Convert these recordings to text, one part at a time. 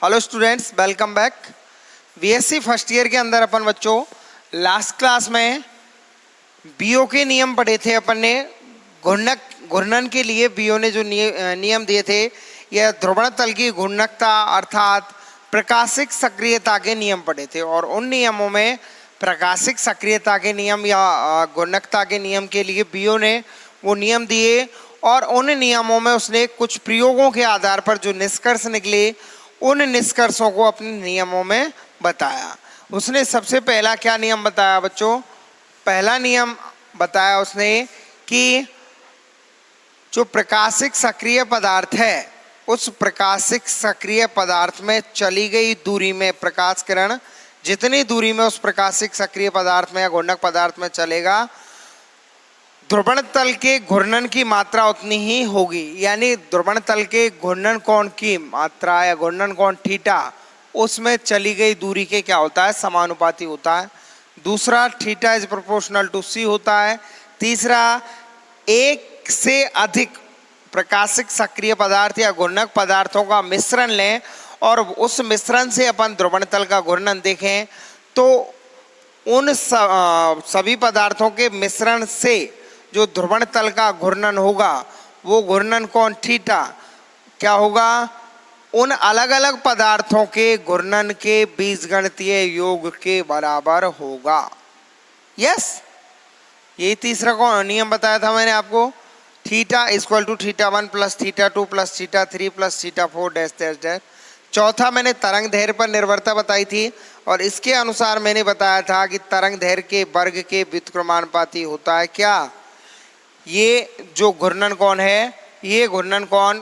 Hello students, welcome back. BSc first year के अंदर अपन बच्चों लास्ट क्लास में बीओ के नियम पढ़े थे। अपन ने घूर्णन के लिए बीओ ने जो नियम दिए थे, यह ध्रुवण तल की घूर्णकता अर्थात प्रकाशिक सक्रियता के नियम पढ़े थे। और उन नियमों में प्रकाशिक सक्रियता के नियम या घूर्णकता के नियम के लिए बीओ ने वो नियम दिए, और उन नियमों में उसने कुछ प्रयोगों के आधार पर जो निष्कर्ष निकले, उन निष्कर्षों को अपने नियमों में बताया। उसने सबसे पहला क्या नियम बताया बच्चों? पहला नियम बताया उसने कि जो प्रकाशिक सक्रिय पदार्थ है, उस प्रकाशिक सक्रिय पदार्थ में चली गई दूरी में प्रकाश किरण जितनी दूरी में उस प्रकाशिक सक्रिय पदार्थ में या घूर्णक पदार्थ में चलेगा, ध्रुवण तल के घूर्णन की मात्रा उतनी ही होगी। यानी ध्रुवण तल के घूर्णन कोण की मात्रा या घूर्णन कोण थीटा, उसमें चली गई दूरी के क्या होता है? समानुपाती होता है। दूसरा, थीटा इज प्रोपोर्शनल टू सी होता है। तीसरा, एक से अधिक प्रकाशिक सक्रिय पदार्थ या घूर्णक पदार्थों का मिश्रण लें और उस मिश्रण से अपन ध्रुवण तल का घूर्णन देखें, तो उन सभी पदार्थों के मिश्रण से जो ध्रुवण तल का घूर्णन होगा, वो घूर्णन कोण थीटा क्या होगा? उन अलग अलग पदार्थों के घूर्णन के बीजगणितीय योग के बराबर होगा। यस, ये तीसरा नियम बताया था मैंने आपको। Theta equal to theta 1 plus theta 2 plus theta 3 plus theta 4 dash dash dash. चौथा, मैंने तरंग दैर्घ्य पर निर्भरता बताई थी, और इसके अनुसार मैंने बताया था कि तरंग दैर्घ्य के वर्ग के व्युत्क्रमानुपाती होता है क्या? ये जो घूर्णन कोण है, ये घूर्णन कोण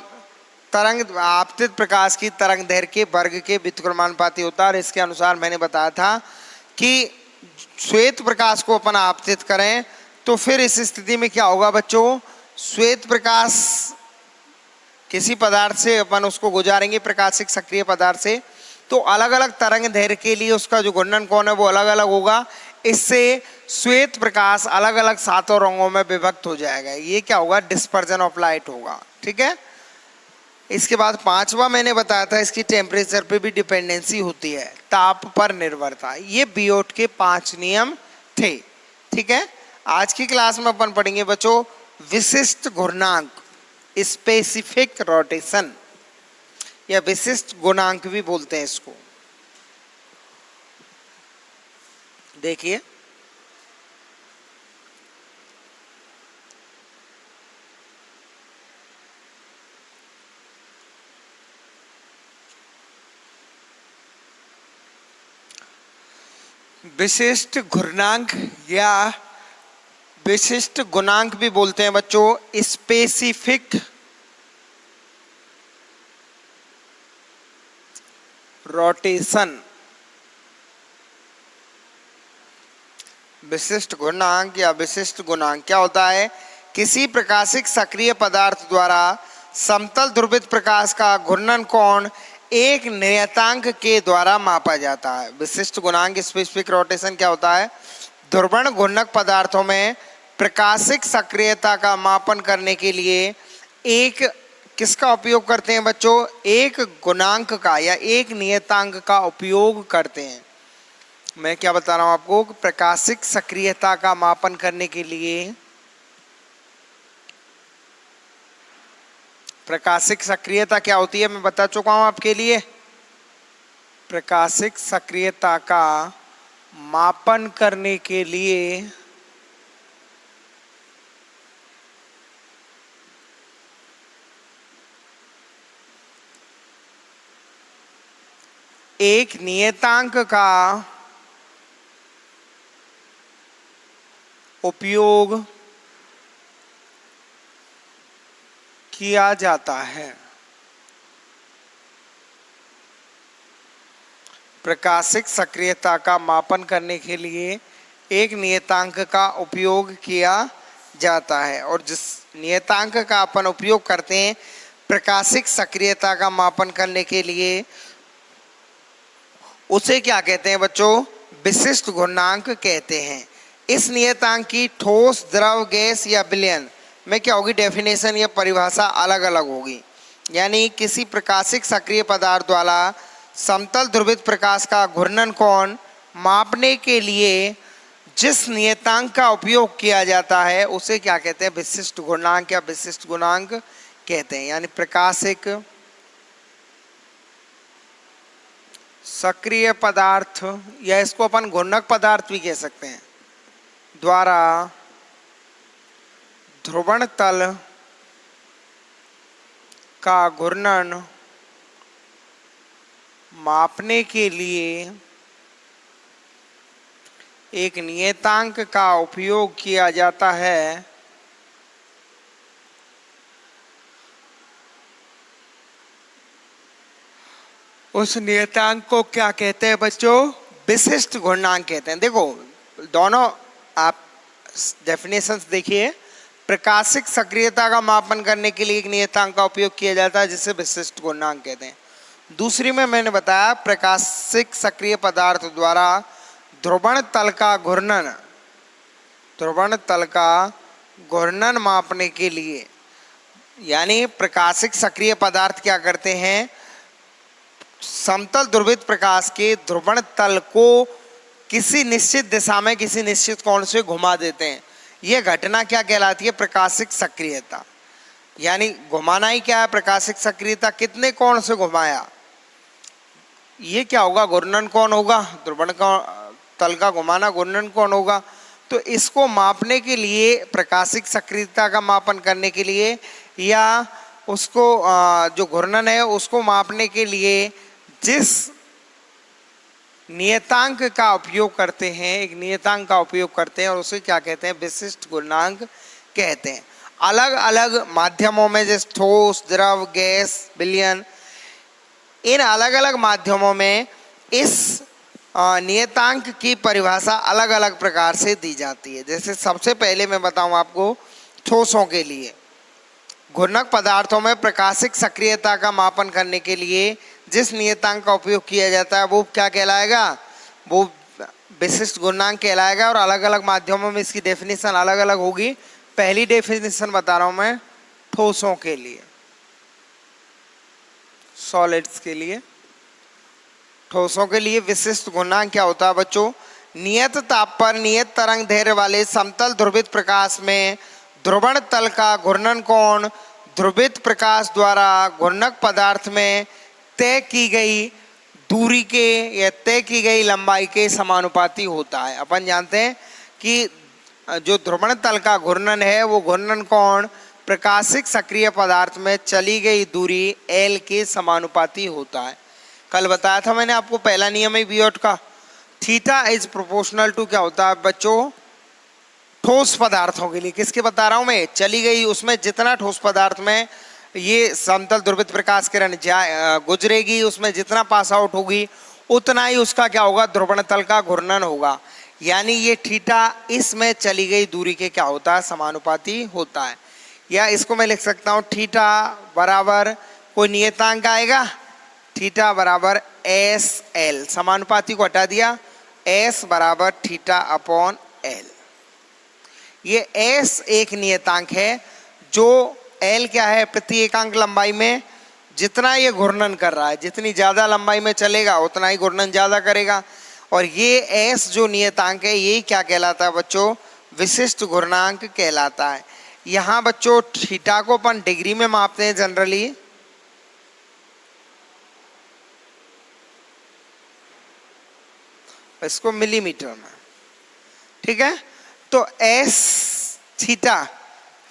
तरंग आपतित प्रकाश की तरंग दैर्घ्य के वर्ग के व्युत्क्रमानुपाती होता है। और इसके अनुसार मैंने बताया था कि श्वेत प्रकाश को अपन आपतित करें तो फिर इस स्थिति में क्या होगा बच्चों? श्वेत प्रकाश किसी पदार्थ से अपन उसको गुजारेंगे, प्रकाशिक सक्रिय पदार्थ से, तो अलग अलग तरंग दैर्घ्य के लिए उसका जो घूर्णन कोण है वो अलग अलग होगा। इससे श्वेत प्रकाश अलग अलग सातों रंगों में विभक्त हो जाएगा। ये क्या होगा? डिस्पर्जन ऑफ लाइट होगा। ठीक है। इसके बाद पांचवा मैंने बताया था, इसकी टेम्परेचर पे भी डिपेंडेंसी होती है, ताप पर निर्भरता। ये बियोट के 5 नियम थे। ठीक है। आज की क्लास में अपन पढ़ेंगे बच्चों विशिष्ट घूर्णांक, स्पेसिफिक रोटेशन, या विशिष्ट गुणांक भी बोलते हैं इसको। देखिए, विशिष्ट घूर्णांक या विशिष्ट गुणांक भी बोलते हैं बच्चों स्पेसिफिक रोटेशन। विशिष्ट घूर्णांक या विशिष्ट गुणांक क्या होता है? किसी प्रकाशिक सक्रिय पदार्थ द्वारा समतल ध्रुवित प्रकाश का घूर्णन कोण एक नियतांक के द्वारा मापा जाता है। विशिष्ट गुणांक स्पेसिफिक रोटेशन क्या होता है? ध्रुवण घूर्णक पदार्थों में प्रकाशिक सक्रियता का मापन करने के लिए एक किसका उपयोग करते हैं बच्चों? एक गुणांक का या एक नियतांक का उपयोग करते हैं। मैं क्या बता रहा हूं आपको? प्रकाशिक सक्रियता का मापन करने के लिए प्रकाशिक सक्रियता क्या होती है मैं बता चुका हूं आपके लिए। प्रकाशिक सक्रियता का मापन करने के लिए एक नियतांक का उपयोग किया जाता है। प्रकाशिक सक्रियता का मापन करने के लिए एक नियतांक का उपयोग किया जाता है, और जिस नियतांक का अपन उपयोग करते हैं प्रकाशिक सक्रियता का मापन करने के लिए, उसे क्या कहते हैं बच्चों? विशिष्ट घूर्णांक कहते हैं। इस नियतांक की ठोस, द्रव, गैस या विलयन में क्या होगी? डेफिनेशन या परिभाषा अलग अलग होगी। यानी किसी प्रकाशिक सक्रिय पदार्थ द्वारा समतल ध्रुवित प्रकाश का घूर्णन कोण मापने के लिए जिस नियतांक का उपयोग किया जाता है उसे क्या कहते हैं? विशिष्ट गुणांक या विशिष्ट गुणांक कहते हैं। यानी प्रकाशिक सक्रिय पदार्थ या इसको अपन घूर्णक पदार्थ भी कह सकते हैं द्वारा ध्रुवण तल का घूर्णन मापने के लिए एक नियतांक का उपयोग किया जाता है उस नियतांक को क्या कहते हैं बच्चों? विशिष्ट घूर्णांक कहते हैं। देखो दोनों आप डेफिनेशंस देखिए। प्रकाशिक सक्रियता का मापन करने के लिए एक नियतांक का उपयोग किया जाता है जिसे विशिष्ट घूर्णांक कहते हैं। दूसरी में मैंने बताया प्रकाशिक सक्रिय पदार्थ द्वारा ध्रुवण तल का घूर्णन मापने के लिए, यानी प्रकाशिक सक्रिय पदार्थ क्या करते हैं? समतल ध्रुवित प्रकाश के ध्रुवण तल को किसी निश्चित दिशा में किसी निश्चित कोण से घुमा देते हैं। यह घटना क्या कहलाती है? प्रकाशिक सक्रियता। यानी घुमाना ही क्या है? प्रकाशिक सक्रियता। कितने कोण से घुमाया? ये क्या होगा? घूर्णन कोण होगा। ध्रुवण तल का घुमाना घूर्णन कोण होगा। तो इसको मापने के लिए, प्रकाशिक सक्रियता का मापन करने के लिए या उसको जो घूर्णन है उसको मापने के लिए जिस नियतांक का उपयोग करते हैं, एक नियतांक का उपयोग करते हैं और उसे क्या कहते हैं? विशिष्ट गुणांक कहते हैं। अलग अलग माध्यमों में जैसे ठोस, द्रव, गैस, विलयन, इन अलग अलग माध्यमों में इस नियतांक की परिभाषा अलग अलग प्रकार से दी जाती है। जैसे सबसे पहले मैं बताऊं आपको ठोसों के लिए, घूर्णक पदार्थों में प्रकाशिक सक्रियता का मापन करने के लिए जिस नियतांक का उपयोग किया जाता है वो क्या कहलाएगा? वो विशिष्ट गुणांक कहलाएगा। और अलग अलग माध्यमों में इसकी डेफिनेशन अलग अलग होगी। पहली डेफिनेशन बता रहा हूं मैं ठोसों के लिए, सॉलिड्स के लिए। ठोसों के लिए विशिष्ट गुणांक क्या होता है बच्चों? नियत ताप पर नियत तरंग दैर्घ्य वाले समतल ध्रुवित प्रकाश में ध्रुवण तल का घूर्णन कोण ध्रुवित प्रकाश द्वारा घूर्णक पदार्थ में तय की गई दूरी के या तय की गई लंबाई के समानुपाती होता है। अपन जानते हैं कि जो ध्रुवण तल का घूर्णन है वो घूर्णन कोण प्रकाशिक सक्रिय पदार्थ में चली गई दूरी L के समानुपाती होता है। कल बताया था मैंने आपको, पहला नियम है बियोट का। थीटा इज प्रोपोर्शनल टू क्या होता है बच्चों? ठोस पदार्थों के लिए। किसके बता रहा हूं मैं? चली गई, उसमें जितना ठोस पदार्थ में ये समतल ध्रुवित प्रकाश किरण गुजरेगी, उसमें जितना पास आउट होगी उतना ही उसका क्या होगा? ध्रुवण तल का घूर्णन होगा। यानी ये थीटा इसमें चली गई दूरी के क्या होता है? समानुपाती होता है। या इसको मैं लिख सकता हूँ थीटा बराबर, कोई नियतांक आएगा, थीटा बराबर SL, समानुपाती को हटा दिया, S बराबर थीटा अपॉन L। ये S एक नियतांक है जो L क्या है? प्रति एकांक लंबाई में जितना ये घूर्णन कर रहा है, जितनी ज़्यादा लंबाई में चलेगा उतना ही घूर्णन ज़्यादा करेगा। और ये S जो नियतांक है ये क्या कहलाता है बच्चों? विशिष्ट घूर्णांक कहलाता है। यहाँ बच्चों थीटा को अपन डिग्री में मापते हैं जनरली, इसको मिलीमीटर में, ठीक है। तो S थीटा,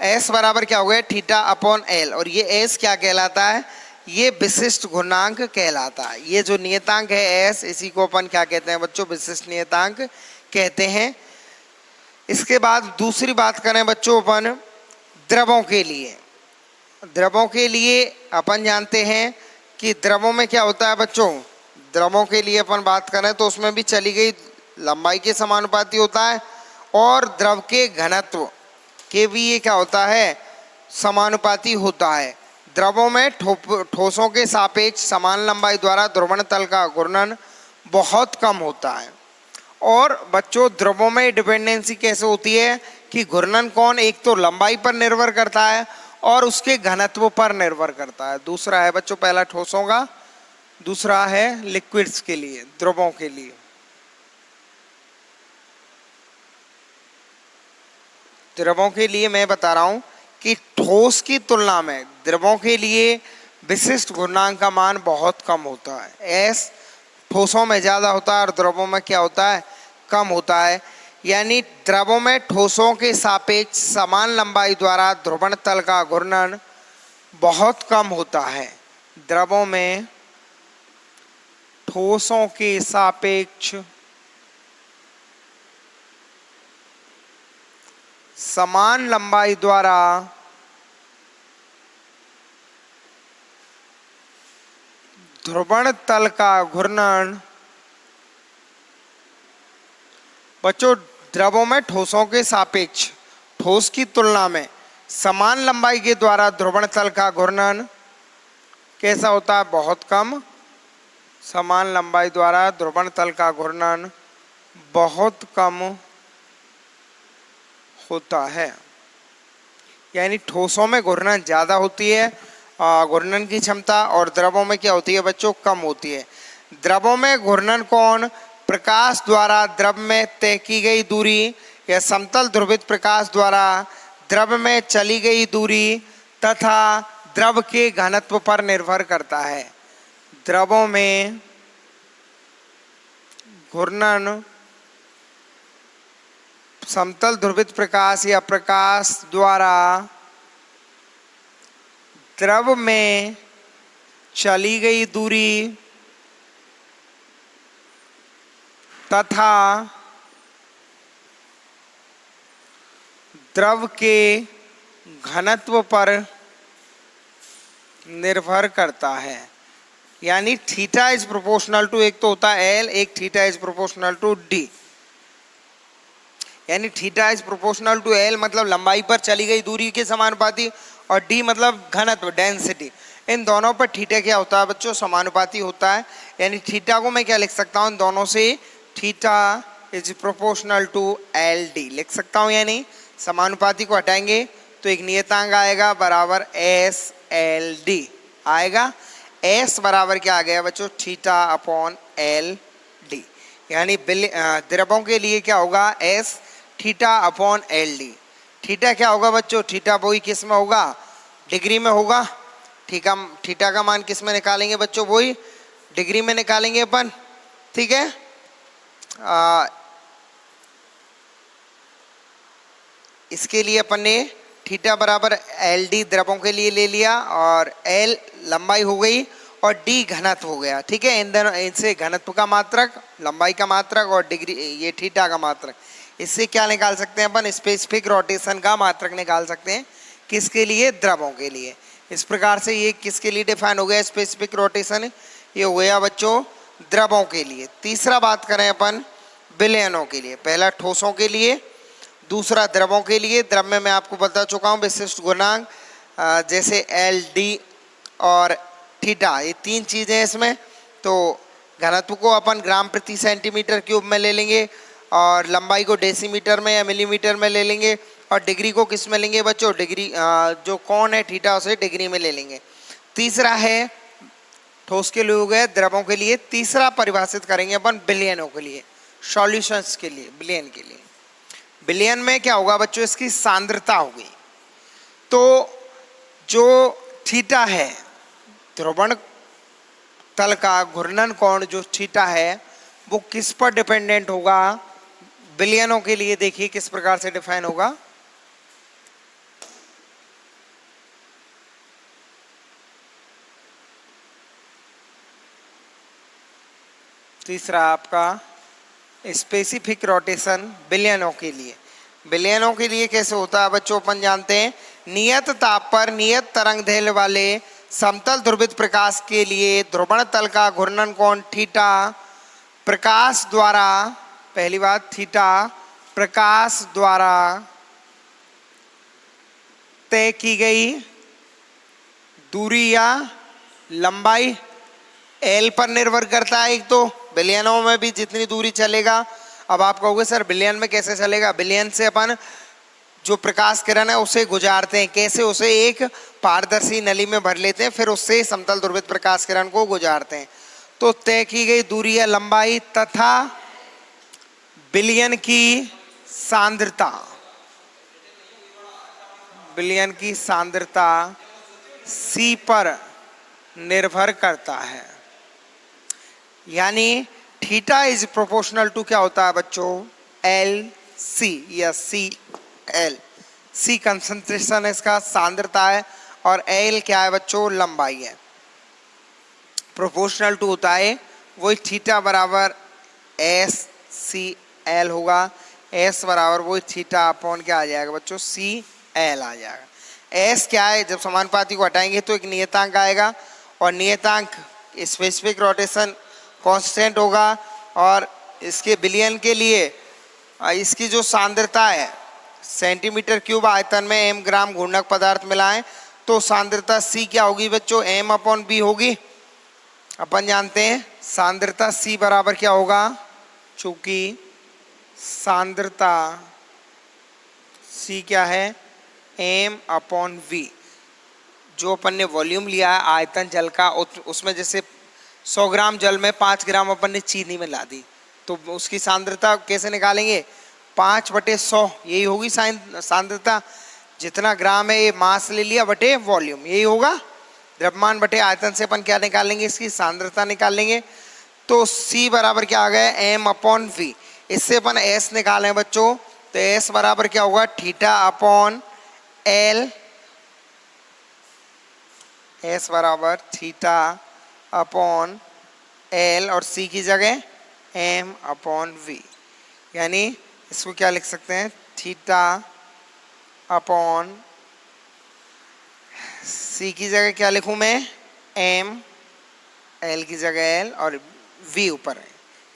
S बराबर क्या हो गया? Theta upon L। और ये S क्या कहलाता है? ये विशिष्ट घूर्णांक कहलाता है। ये जो नियतांक है S, इसी को अपन क्या कहते हैं बच्चों? विशिष्ट नियतांक कहते हैं। इसके बाद दूसरी बात करें बच्चों अपन द्रवों के लिए। द्रवों के लिए अपन जानते हैं कि द्रवों में क्या होता है बच्चों? द्रवों के लिए अपन बात करें तो उसमें भी चली गई लंबाई के समानुपाती होता है और द्रव के घनत्व के भी ये क्या होता है? समानुपाती होता है। द्रवों में ठोसों के सापेक्ष समान लंबाई द्वारा ध्रुवण तल का घूर्णन बहुत कम होता है। और बच्चों द्रवों में डिपेंडेंसी कैसे होती है कि घूर्णन कोण एक तो लंबाई पर निर्भर करता है और उसके घनत्व पर निर्भर करता है। दूसरा है बच्चों पहला ठोसों का, दूसरा है लिक्विड्स के लिए, द्रवों के लिए। द्रवों के लिए मैं बता रहा हूं कि ठोस की तुलना में द्रवों के लिए विशिष्ट घूर्णांक का मान बहुत कम होता है। एस ठोसों में ज्यादा होता है और द्रवों में क्या होता है, कम होता है। यानी द्रवों में ठोसों के सापेक्ष समान लंबाई द्वारा ध्रुवण तल का घूर्णन बहुत कम होता है। द्रवों में ठोसों के सापेक्ष समान लंबाई द्वारा ध्रुवण तल का घूर्णन, बच्चों द्रवों में ठोसों के सापेक्ष ठोस की तुलना में समान लंबाई के द्वारा ध्रुवण तल का घूर्णन कैसा होता है, बहुत कम। समान लंबाई द्वारा ध्रुवण तल का घूर्णन बहुत कम होता है। यानी ठोसों में घूर्णन ज़्यादा होती है, घूर्णन की क्षमता, और द्रवों में क्या होती है बच्चों, कम होती है। द्रवों में घूर्णन कोण प्रकाश द्वारा द्रव में तय की गई दूरी या समतल ध्रुवित प्रकाश द्वारा द्रव में चली गई दूरी तथा द्रव के घनत्व पर निर्भर करता है। द्रवों में घूर्णन समतल ध्रुवित प्रकाश या प्रकाश द्वारा द्रव में चली गई दूरी तथा द्रव के घनत्व पर निर्भर करता है। यानी थीटा इज प्रोपोर्शनल टू, एक तो होता है एल, एक theta is proportional to D. यानी theta is proportional to L मतलब लंबाई पर चली गई दूरी के समानुपाती, और डी मतलब घनत्व, डेंसिटी। इन दोनों पर थीटा क्या होता है बच्चों, समानुपाती होता है। यानी थीटा को मैं क्या लिख सकता हूँ, इन दोनों से theta is proportional to L D लिख सकता हूँ। यानी समानुपाती को हटाएंगे तो एक नियतांक आएगा बराबर एस एल डी आएगा। एस बराबर क्या आ गया बच्चों, थीटा अपॉन एल डी। यानी द्रवों के लिए क्या होगा, S theta upon L D. Theta क्या होगा बच्चों, थीटा वही किस में होगा, डिग्री में होगा। थीटा का मान किस में निकालेंगे बच्चों, वही डिग्री में निकालेंगे अपन, ठीक है। इसके लिए अपन ने थीटा बराबर एल डी द्रवों के लिए ले लिया, और एल लंबाई हो गई और डी घनत्व हो गया, ठीक है। इन दोनों इनसे घनत्व का मात्रक, लंबाई का मात्रक और डिग्री ये थीटा का मात्रक, इससे क्या निकाल सकते हैं अपन, स्पेसिफिक रोटेशन का मात्रक निकाल सकते हैं। किसके लिए, द्रवों के लिए। इस प्रकार से ये किसके लिए डिफाइन हो गया स्पेसिफिक रोटेशन, ये हो गया बच्चों द्रवों के लिए। तीसरा बात करें अपन विलयनों के लिए। पहला ठोसों के लिए, दूसरा द्रवों के लिए। द्रव में मैं आपको बता चुका हूँ विशिष्ट गुणांक जैसे एल डी और थीटा, ये तीन चीज़ें हैं इसमें। तो घनत्व को अपन ग्राम प्रति सेंटीमीटर क्यूब में ले लेंगे, और लंबाई को डेसीमीटर में या मिलीमीटर में ले लेंगे, और डिग्री को किस में लेंगे बच्चों, डिग्री जो कोण है थीटा उसे डिग्री में ले लेंगे। तीसरा है ठोस के लिए हो गया, द्रवों के लिए। तीसरा परिभाषित करेंगे अपन विलयनों के लिए, सॉल्यूशंस के लिए, विलयन के लिए। विलयन में क्या होगा बच्चों, इसकी सांद्रता होगी। तो जो थीटा है, ध्रुवण तल का घूर्णन कोण जो थीटा है वो किस पर डिपेंडेंट होगा, विलयनों के लिए देखिए किस प्रकार से डिफाइन होगा। तीसरा आपका स्पेसिफिक रोटेशन विलयनों के लिए। विलयनों के लिए कैसे होता है बच्चों, अपन जानते हैं नियत ताप पर नियत तरंग दैर्घ्य वाले समतल ध्रुवित प्रकाश के लिए ध्रुवण तल का घूर्णन कोण थीटा प्रकाश द्वारा, पहली बात थीटा प्रकाश द्वारा तय की गई दूरी या लंबाई एल पर निर्भर करता है। एक तो विलयनों में भी जितनी दूरी चलेगा, अब आप कहोगे सर विलयन में कैसे चलेगा, विलयन से अपन जो प्रकाश किरण है उसे गुजारते हैं, कैसे, उसे एक पारदर्शी नली में भर लेते हैं, फिर उससे समतल ध्रुवित प्रकाश किरण को गुजारते हैं। तो तय की गई दूरी है लंबाई तथा विलयन की सांद्रता, विलयन की सांद्रता c पर निर्भर करता है। यानी थीटा इज प्रोपोर्शनल टू क्या होता है बच्चों, एल सी या सी एल। सी कंसंट्रेशन है इसका, सांद्रता है, और एल क्या है बच्चों, लंबाई है। प्रोपोर्शनल टू होता है वही थीटा बराबर एस सी एल होगा। एस बराबर वही थीटा अपॉन क्या आ जाएगा बच्चों, सी एल आ जाएगा। एस क्या है, जब समानुपाती को हटाएंगे तो एक नियतांक आएगा, और नियतांक स्पेसिफिक रोटेशन कांस्टेंट होगा, और इसके विलयन के लिए इसकी जो सांद्रता है सेंटीमीटर क्यूब आयतन में एम ग्राम घूर्णक पदार्थ मिलाएं तो सांद्रता सी क्या होगी बच्चों, एम अपॉन बी होगी। अपन जानते हैं सांद्रता सी बराबर क्या होगा, चूंकि सांद्रता सी क्या है, एम अपॉन वी। जो अपन ने वॉल्यूम लिया है आयतन जल का, उसमें जैसे 100 ग्राम जल में 5 ग्राम अपन ने चीनी मिला दी, तो उसकी सांद्रता कैसे निकालेंगे, 5/100, यही होगी सांद्रता। जितना ग्राम है ये मास ले लिया बटे वॉल्यूम, यही होगा। द्रव्यमान बटे आयतन से अपन क्या निकालेंगे, इसकी सांद्रता निकालेंगे। तो C बराबर क्या आ गया, एम अपॉन वी। इससे अपन S निकालें बच्चों, तो S बराबर क्या होगा, थीटा अपॉन एल। S बराबर थीटा अपॉन एल, और C की जगह एम अपॉन वी। यानी इसको क्या लिख सकते हैं, थीटा अपॉन C की जगह क्या लिखूं मैं, एम, एल की जगह एल, और V ऊपर है,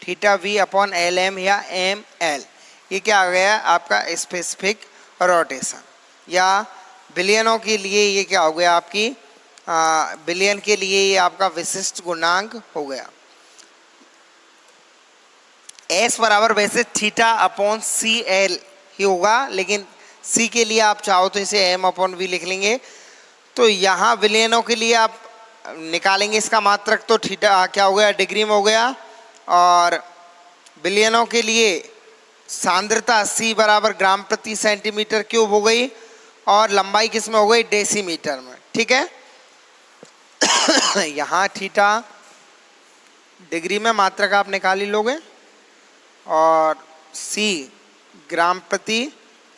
theta V upon L M या एम एल। ये क्या आ गया आपका स्पेसिफिक रोटेशन, या बिलियनों के लिए ये क्या हो गया आपकी, बिलियन के लिए ये आपका विशिष्ट गुणांक हो गया। S बराबर वैसे थीटा अपॉन सी एल ही होगा, लेकिन C के लिए आप चाहो तो इसे m अपॉन वी लिख लेंगे। तो यहाँ विलयनों के लिए आप निकालेंगे इसका मात्रक, तो थीटा क्या हो गया, डिग्री में हो गया, और विलयनों के लिए सांद्रता C बराबर ग्राम प्रति सेंटीमीटर क्यूब हो गई, और लंबाई किस में हो गई, डेसीमीटर में। ठीक है यहाँ थीटा डिग्री में मात्रक आप निकाल ही लोगे, और C ग्राम प्रति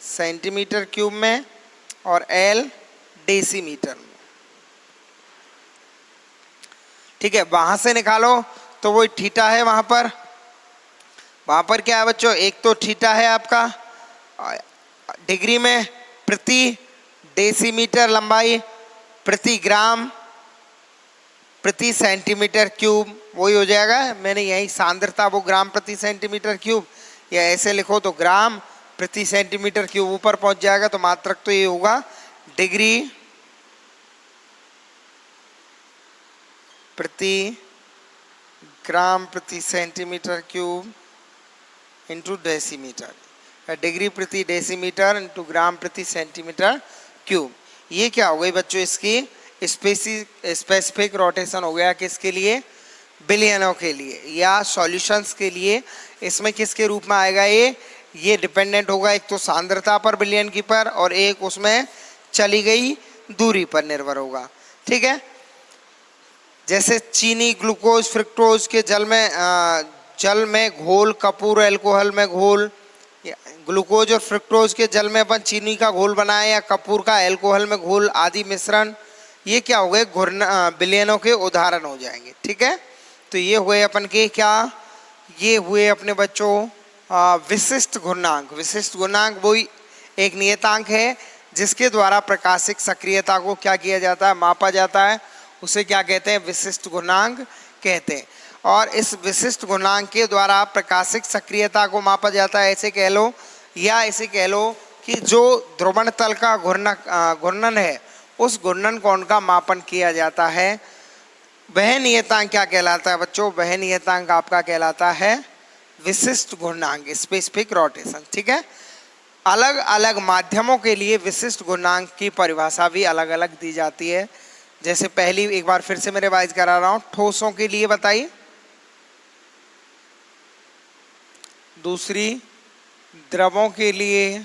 सेंटीमीटर क्यूब में, और L डेसीमीटर में। ठीक है, वहां से निकालो तो वो थीटा है, वहां पर क्या है बच्चों, एक तो थीटा है आपका डिग्री में, प्रति डेसीमीटर लंबाई, प्रति ग्राम प्रति सेंटीमीटर क्यूब, वही हो जाएगा। मैंने यही सांद्रता वो ग्राम प्रति सेंटीमीटर क्यूब, या ऐसे लिखो तो ग्राम प्रति सेंटीमीटर क्यूब ऊपर पहुंच जाएगा, तो मात्रक तो ये होगा डिग्री प्रति ग्राम प्रति सेंटीमीटर क्यूब इंटू डेसीमीटर, या डिग्री प्रति डेसीमीटर इंटू ग्राम प्रति सेंटीमीटर क्यूब। ये क्या हो गई बच्चों, इसकी स्पेसिफिक रोटेशन हो गया किसके लिए, बिलियनों के लिए या सॉल्यूशंस के लिए। इसमें किसके रूप में आएगा ये डिपेंडेंट होगा, एक तो सांद्रता पर बिलियन की पर, और एक उसमें चली गई दूरी पर निर्भर होगा। ठीक है, जैसे चीनी, ग्लूकोज, फ्रुक्टोज के जल में घोल, कपूर एल्कोहल में घोल, ग्लूकोज और फ्रुक्टोज के जल में अपन चीनी का घोल बनाए, या कपूर का एल्कोहल में घोल आदि मिश्रण, ये क्या हो गए, बिलियनों के उदाहरण हो जाएंगे। ठीक है, तो ये हुए अपन के क्या, ये हुए अपने बच्चों विशिष्ट गुणांक। विशिष्ट गुणांक वही एक नियतांक है जिसके द्वारा प्रकाशिक सक्रियता को क्या किया जाता है, मापा जाता है, उसे क्या कहते हैं, विशिष्ट गुणांक कहते हैं। और इस विशिष्ट गुणांक के द्वारा प्रकाशिक सक्रियता को मापा जाता है, ऐसे कह लो, या ऐसे कह लो कि जो ध्रुवण तल का घूर्णन है, उस घूर्णन कोण का मापन किया जाता है। वह नियतांक क्या कहलाता है बच्चों, वह नियतांक आपका कहलाता है विशिष्ट गुणांक, स्पेसिफिक रोटेशन। ठीक है, अलग अलग माध्यमों के लिए विशिष्ट गुणांक की परिभाषा भी अलग अलग दी जाती है। जैसे पहली एक बार फिर से मैं रिवाइज करा रहा हूँ, ठोसों के लिए बताइए, दूसरी द्रवों के लिए,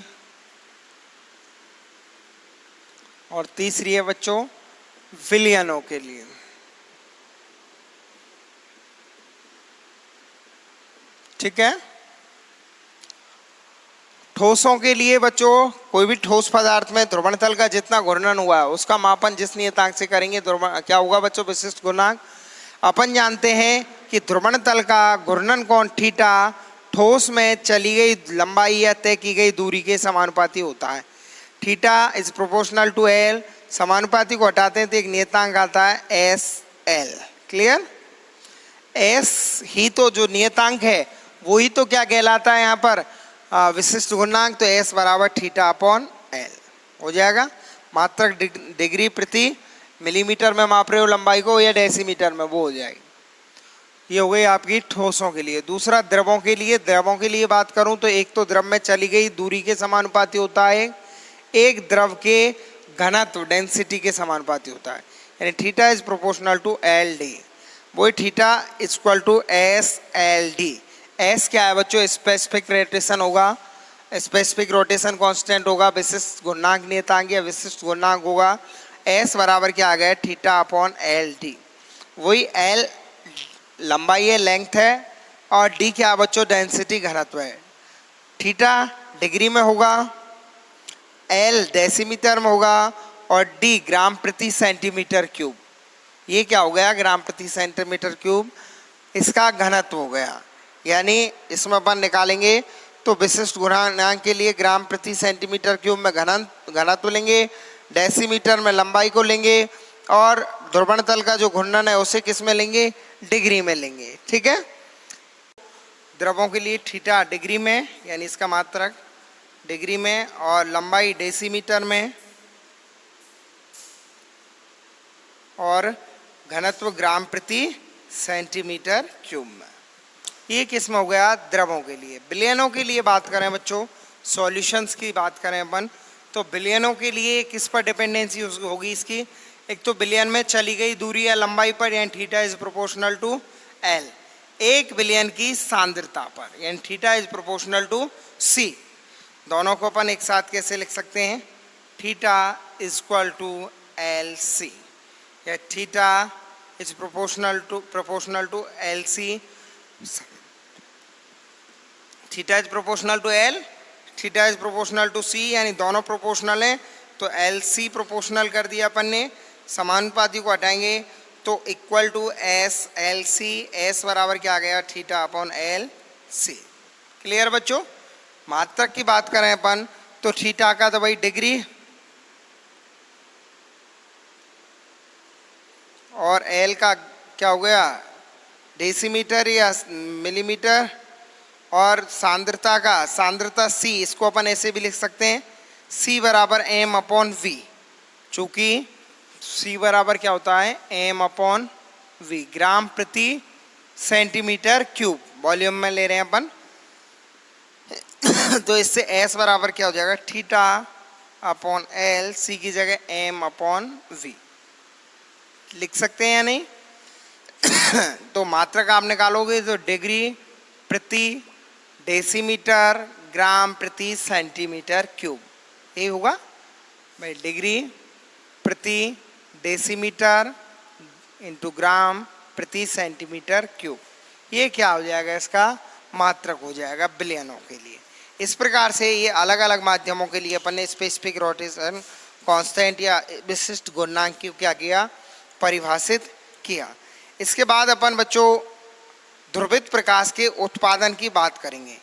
और तीसरी है बच्चों विलयनों के लिए। ठीक है। ठोसों के लिए बच्चों, कोई भी ठोस पदार्थ में ध्रुवण तल का जितना घूर्णन हुआ है उसका मापन जिस नियतांक से करेंगे क्या होगा बच्चों, विशिष्ट गुणांक। अपन जानते हैं कि ध्रुवण तल का घूर्णन कोण थीटा ठोस में चली गई लंबाई या तय की गई दूरी के समानुपाती होता है। Theta is proportional to L, समानुपाती को हटाते हैं तो एक नियतांक आता है एस एल। क्लियर। एस ही तो जो नियतांक है वही तो क्या कहलाता है यहाँ पर, विशिष्ट गुणांक। तो एस बराबर थीटा अपॉन एल हो जाएगा। मात्रक डिग्री प्रति मिलीमीटर में माप रहे हो लंबाई को या डेसीमीटर में, वो हो जाएगी। ये हो गई आपकी ठोसों के लिए। दूसरा द्रवों के लिए, द्रवों के लिए बात करूं तो एक तो द्रव में चली गई दूरी के समानुपाती होता है, एक द्रव के घनत्व डेंसिटी के समानुपाती होता है, यानी theta is proportional to L D. वही theta is equal to S L D. S क्या है बच्चों, स्पेसिफिक रोटेशन होगा, स्पेसिफिक रोटेशन कांस्टेंट होगा, विशिष्ट गुणांक नियतांक या विशिष्ट गुणांक होगा। एस बराबर क्या आ गया, थीटा अपॉन एल डी। वही एल लंबाई है, लेंथ है, और डी क्या बच्चों, डेंसिटी घनत्व है। थीटा डिग्री में होगा, एल डेसीमीटर में होगा, और डी ग्राम प्रति सेंटीमीटर क्यूब। ये क्या हो गया, ग्राम प्रति सेंटीमीटर क्यूब, इसका घनत्व हो गया। यानी इसमें अपन निकालेंगे तो विशिष्ट गुणांक के लिए ग्राम प्रति सेंटीमीटर क्यूब में घनत्व लेंगे, डेसीमीटर में लंबाई को लेंगे, और ध्रुवण तल का जो घूर्णन है उसे किस में लेंगे, डिग्री में लेंगे। ठीक है। द्रवों के लिए थीटा डिग्री में, यानी इसका मात्रक डिग्री में, और लंबाई डेसीमीटर में, और घनत्व ग्राम प्रति सेंटीमीटर क्यूब में। ये किस में हो गया, द्रवों के लिए। विलयनों के लिए बात करें बच्चों, सॉल्यूशंस की बात करें अपन, तो विलयनों के लिए किस पर डिपेंडेंसी होगी इसकी, एक तो विलयन में चली गई दूरी या लंबाई पर, यानी theta is proportional to L. एक विलयन की सांद्रता पर, यानी theta is proportional to C. दोनों को अपन एक साथ कैसे लिख सकते हैं, theta is equal to L C, या theta is proportional to L C. Theta is proportional to L, theta is proportional to C, यानी दोनों प्रोपोर्शनल हैं, तो एल सी प्रोपोर्शनल कर दिया अपन ने। समानुपाती को हटाएंगे तो equal to S L C. S बराबर क्या आ गया, theta upon L C. Clear बच्चों। मात्रक की बात करें अपन तो थीटा का तो भाई डिग्री, और एल का क्या हो गया, डेसीमीटर या मिलीमीटर, और सांद्रता का, सांद्रता सी, इसको अपन ऐसे भी लिख सकते हैं, सी बराबर एम अपॉन वी। चूँकि सी बराबर क्या होता है, एम अपॉन वी, ग्राम प्रति सेंटीमीटर क्यूब वॉल्यूम में ले रहे हैं अपन। तो इससे एस बराबर क्या हो जाएगा, थीटा अपॉन एल, सी की जगह एम अपॉन वी लिख सकते हैं या नहीं। तो मात्रक आप निकालोगे तो डिग्री प्रति डेसीमीटर ग्राम प्रति सेंटीमीटर क्यूब, ये होगा भाई, डिग्री प्रति डेसीमीटर इंटू ग्राम प्रति सेंटीमीटर क्यूब। ये क्या हो जाएगा, इसका मात्रक हो जाएगा विलयनों के लिए। इस प्रकार से ये अलग अलग माध्यमों के लिए अपन ने स्पेसिफिक रोटेशन कांस्टेंट या विशिष्ट गुणांक को क्या किया, परिभाषित किया। इसके बाद अपन बच्चों ध्रुवित प्रकाश के उत्पादन की बात करेंगे।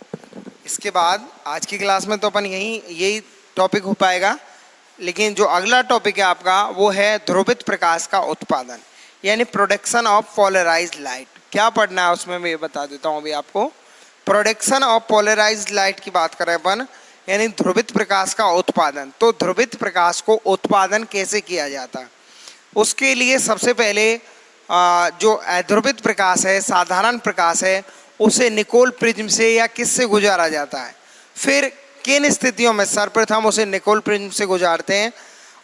इसके बाद आज की क्लास में तो अपन यही टॉपिक हो पाएगा, लेकिन जो अगला टॉपिक है आपका वो है ध्रुवित प्रकाश का उत्पादन, यानी प्रोडक्शन ऑफ पोलराइज्ड लाइट। क्या पढ़ना है उसमें मैं बता देता हूँ अभी आपको। प्रोडक्शन ऑफ पोलराइज्ड लाइट की बात करें अपन, यानी ध्रुवित प्रकाश का उत्पादन। तो ध्रुवित प्रकाश को उत्पादन कैसे किया जाता है, उसके लिए सबसे पहले जो अध्रुवित प्रकाश है, साधारण प्रकाश है, उसे निकोल प्रिज्म से या किससे गुजारा जाता है। फिर किन स्थितियों में, सर्वप्रथम उसे निकोल प्रिज्म से गुजारते हैं,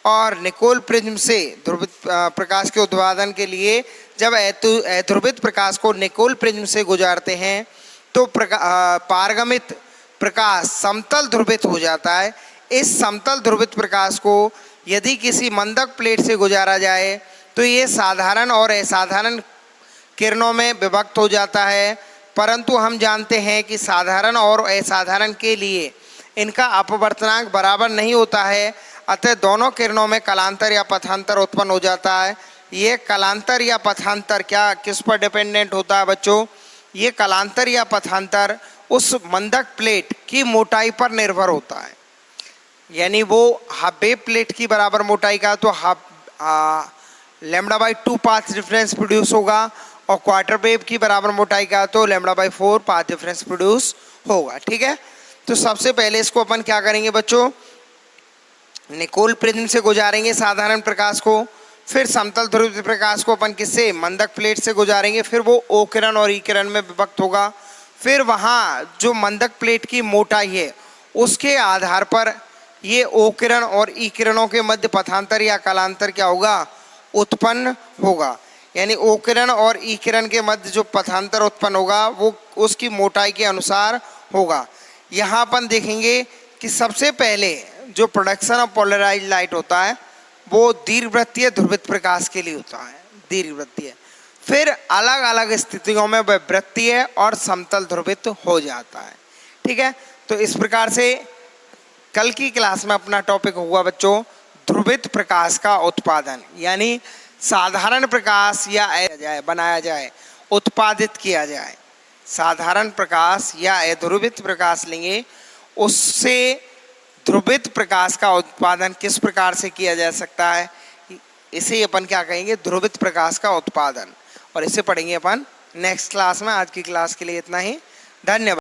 और निकोल प्रिज्म से ध्रुवित प्रकाश के उत्पादन के लिए जब अध्रुवित प्रकाश को निकोल प्रिज्म से गुजारते हैं तो पारगमित प्रकाश समतल ध्रुवित हो जाता है। इस समतल ध्रुवित प्रकाश को यदि किसी मंदक प्लेट से गुजारा जाए तो ये साधारण और असाधारण किरणों में विभक्त हो जाता है, परंतु हम जानते हैं कि साधारण और असाधारण के लिए इनका अपवर्तनांक बराबर नहीं होता है, अतः दोनों किरणों में कलांतर या पथांतर उत्पन्न हो जाता है। ये कलांतर या पथांतर क्या किस पर डिपेंडेंट होता है बच्चों? ये कलांतर या पथांतर उस मंदक प्लेट की मोटाई पर निर्भर होता है। यानी वो हाफ वेव प्लेट की बराबर मोटाई का तो λ/2 पाथ डिफरेंस प्रोड्यूस होगा, और क्वार्टर वेव की बराबर मोटाई का तो λ/4 पाथ डिफरेंस प्रोड्यूस होगा। ठीक है, तो सबसे पहले इसको अपन क्या करेंगे बच्चों, निकोल प्रिज्म से गुजारेंगे साधारण प्रकाश को, फिर समतल ध्रुवित प्रकाश को अपन किससे, मंदक प्लेट से गुजारेंगे, फिर वो ओ किरण और ई किरण में विभक्त होगा। फिर वहाँ जो मंदक प्लेट की मोटाई है उसके आधार पर ये ओ किरण और ई किरणों के मध्य पथांतर या कलांतर क्या होगा, उत्पन्न होगा। यानी ओ किरण और ई किरण के मध्य जो पथांतर उत्पन्न होगा वो उसकी मोटाई के अनुसार होगा। यहाँ अपन देखेंगे कि सबसे पहले जो प्रोडक्शन ऑफ पोलराइज्ड लाइट होता है वो दीर्घवृत्तीय ध्रुवित प्रकाश के लिए होता है, दीर्घवृत्तीय। फिर अलग अलग स्थितियों में वह वृत्तीय और समतल ध्रुवित हो जाता है। ठीक है, तो इस प्रकार से कल की क्लास में अपना टॉपिक हुआ बच्चों ध्रुवित प्रकाश का उत्पादन, यानी साधारण प्रकाश या बनाया जाए, उत्पादित किया जाए। साधारण प्रकाश या अध्रुवित प्रकाश लेंगे, उससे ध्रुवित प्रकाश का उत्पादन किस प्रकार से किया जा सकता है, इसे अपन क्या कहेंगे, ध्रुवित प्रकाश का उत्पादन। और इसे पढ़ेंगे अपन नेक्स्ट क्लास में। आज की क्लास के लिए इतना ही, धन्यवाद।